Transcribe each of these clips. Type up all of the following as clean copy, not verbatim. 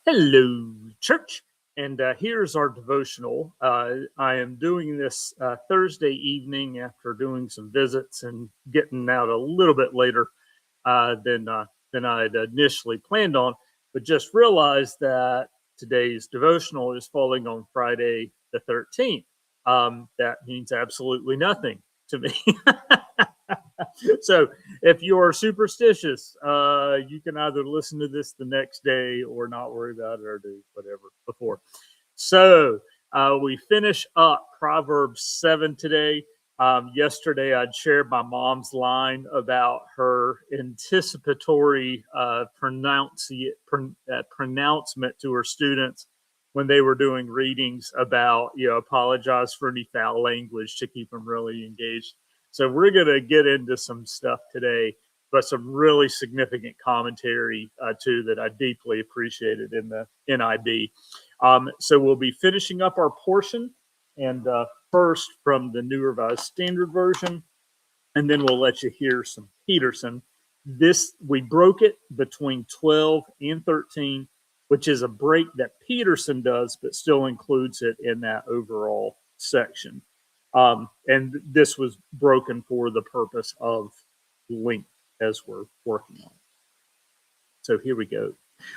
Hello, church. And here's our devotional. I am doing this Thursday evening after doing some visits and getting out a little bit later than I had initially planned on, but just realized that today's devotional is falling on Friday the 13th. That means absolutely nothing to me. So if you are superstitious, you can either listen to this the next day or not worry about it or do whatever before. So we finish up Proverbs 7 today. Yesterday, I'd shared my mom's line about her anticipatory pronouncement to her students when they were doing readings about, apologize for any foul language to keep them really engaged. So we're going to get into some stuff today, but some really significant commentary too that I deeply appreciated in the NIV. So we'll be finishing up our portion, and first from the New Revised Standard Version, and then we'll let you hear some Peterson. This we broke it between 12 and 13, which is a break that Peterson does, but still includes it in that overall section. And this was broken for the purpose of length as we're working on it. So here we go.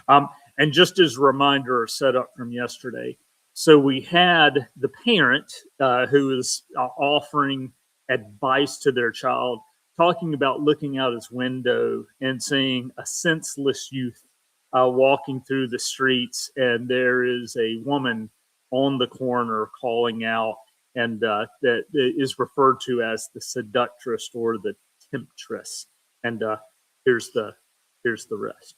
And just as a reminder or setup from yesterday, so we had the parent who is offering advice to their child, talking about looking out his window and seeing a senseless youth walking through the streets, and there is a woman on the corner calling out, and that is referred to as the seductress or the temptress. And here's the rest.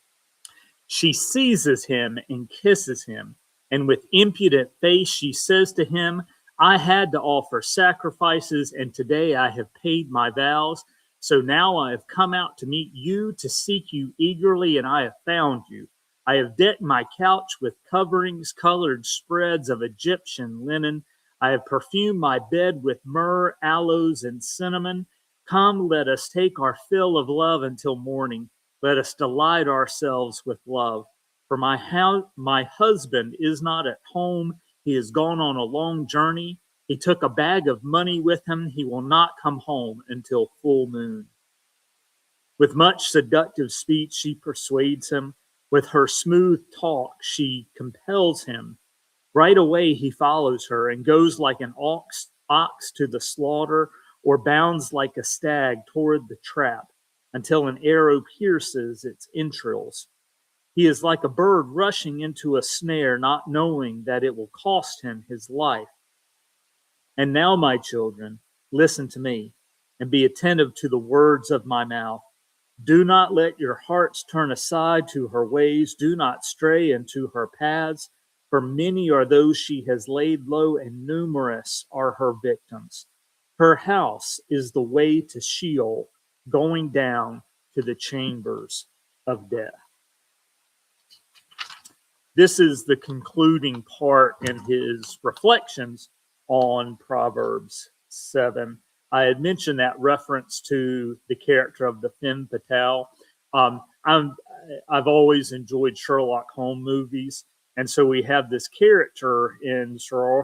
She seizes him and kisses him, and with impudent face she says to him, I had to offer sacrifices, and today I have paid my vows. So now I have come out to meet you, to seek you eagerly, and I have found you. I have decked my couch with coverings, colored spreads of Egyptian linen. I have perfumed my bed with myrrh, aloes, and cinnamon. Come, let us take our fill of love until morning. Let us delight ourselves with love. For my husband is not at home. He has gone on a long journey. He took a bag of money with him. He will not come home until full moon. With much seductive speech, she persuades him. With her smooth talk, she compels him. Right away, he follows her and goes like an ox to the slaughter, or bounds like a stag toward the trap, until an arrow pierces its entrails. He is like a bird rushing into a snare, not knowing that it will cost him his life. And now, my children, listen to me and be attentive to the words of my mouth. Do not let your hearts turn aside to her ways. Do not stray into her paths, for many are those she has laid low, and numerous are her victims. Her house is the way to Sheol, going down to the chambers of death. This is the concluding part in his reflections on Proverbs 7. I had mentioned that reference to the character of the Femme Fatale. I've always enjoyed Sherlock Holmes movies, and so we have this character in Sir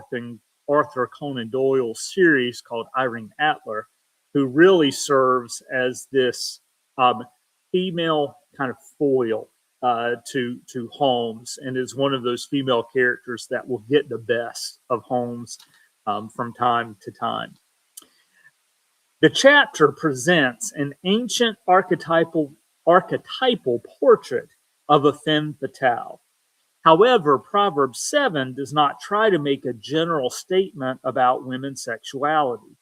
Arthur Conan Doyle's series called Irene Adler, who really serves as this female kind of foil to Holmes, and is one of those female characters that will get the best of Holmes from time to time. The chapter presents an ancient archetypal portrait of a femme fatale. However, Proverbs 7 does not try to make a general statement about women's sexuality.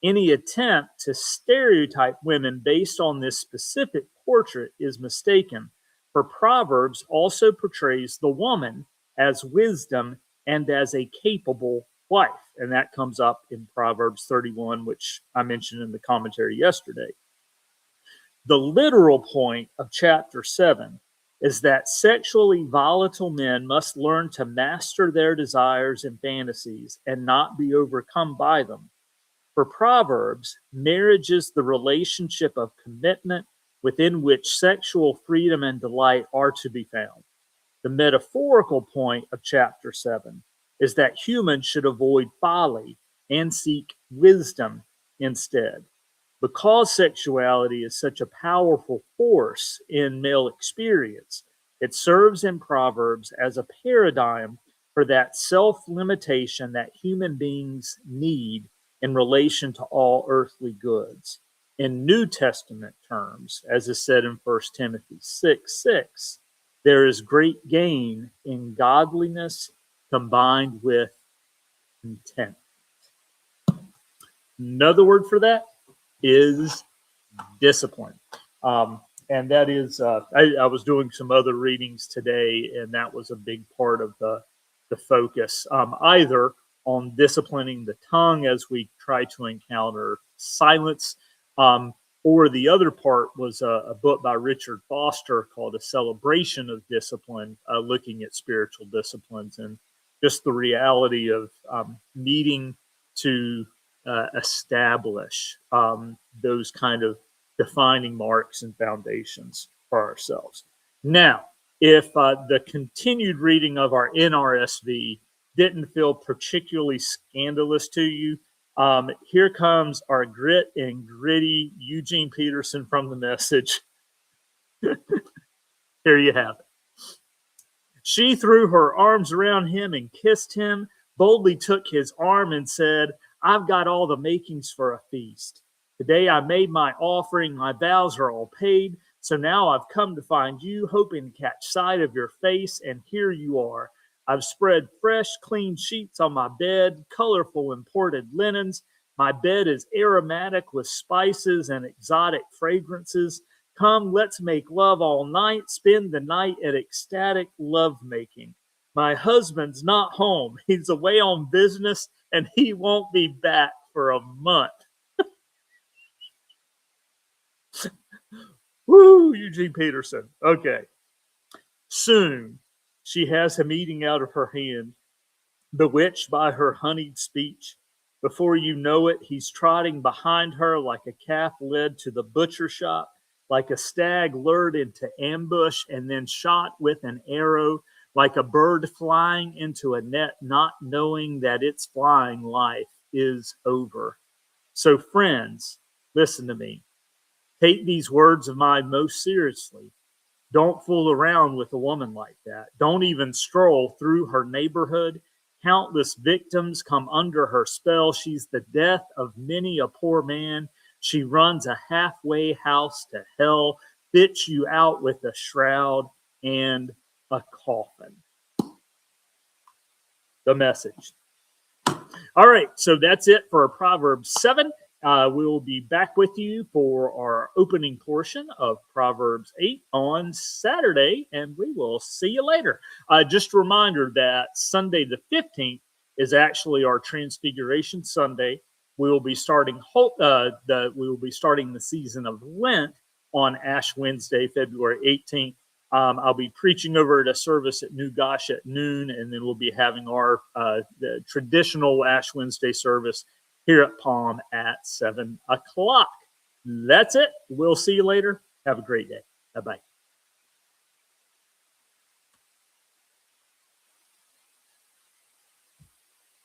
Any attempt to stereotype women based on this specific portrait is mistaken, for Proverbs also portrays the woman as wisdom and as a capable wife. And that comes up in Proverbs 31, which I mentioned in the commentary yesterday. The literal point of chapter 7 is that sexually volatile men must learn to master their desires and fantasies and not be overcome by them. For Proverbs, marriage is the relationship of commitment within which sexual freedom and delight are to be found. The metaphorical point of chapter 7 is that humans should avoid folly and seek wisdom instead. Because sexuality is such a powerful force in male experience, it serves in Proverbs as a paradigm for that self limitation that human beings need in relation to all earthly goods. In New Testament terms, as is said in 1 Timothy 6:6, there is great gain in godliness combined with content. Another word for that is discipline. And that is, I was doing some other readings today, and that was a big part of the focus, either on disciplining the tongue as we try to encounter silence, or the other part was a book by Richard Foster called A Celebration of Discipline, looking at spiritual disciplines and just the reality of needing to establish those kind of defining marks and foundations for ourselves. Now, if the continued reading of our NRSV didn't feel particularly scandalous to you, here comes our grit and gritty Eugene Peterson from the Message. Here you have it. She threw her arms around him and kissed him, boldly took his arm and said, I've got all the makings for a feast. Today I made my offering, my vows are all paid, so now I've come to find you, hoping to catch sight of your face, and here you are. I've spread fresh, clean sheets on my bed, colorful imported linens. My bed is aromatic with spices and exotic fragrances. Come, let's make love all night, spend the night at ecstatic lovemaking. My husband's not home. He's away on business, and he won't be back for a month. Woo, Eugene Peterson. Okay. Soon she has him eating out of her hand, bewitched by her honeyed speech. Before you know it, he's trotting behind her like a calf led to the butcher shop, like a stag lured into ambush and then shot with an arrow, like a bird flying into a net, not knowing that its flying life is over. So, friends, listen to me. Take these words of mine most seriously. Don't fool around with a woman like that. Don't even stroll through her neighborhood. Countless victims come under her spell. She's the death of many a poor man. She runs a halfway house to hell, fits you out with a shroud and a coffin. The Message. All right, so that's it for Proverbs 7. We will be back with you for our opening portion of Proverbs 8 on Saturday, and we will see you later. Just a reminder that Sunday the 15th is actually our Transfiguration Sunday. We will be starting the season of Lent on Ash Wednesday, February 18th. I'll be preaching over at a service at New Gosh at noon, and then we'll be having our the traditional Ash Wednesday service here at Palm at 7 o'clock. That's it. We'll see you later. Have a great day. Bye-bye.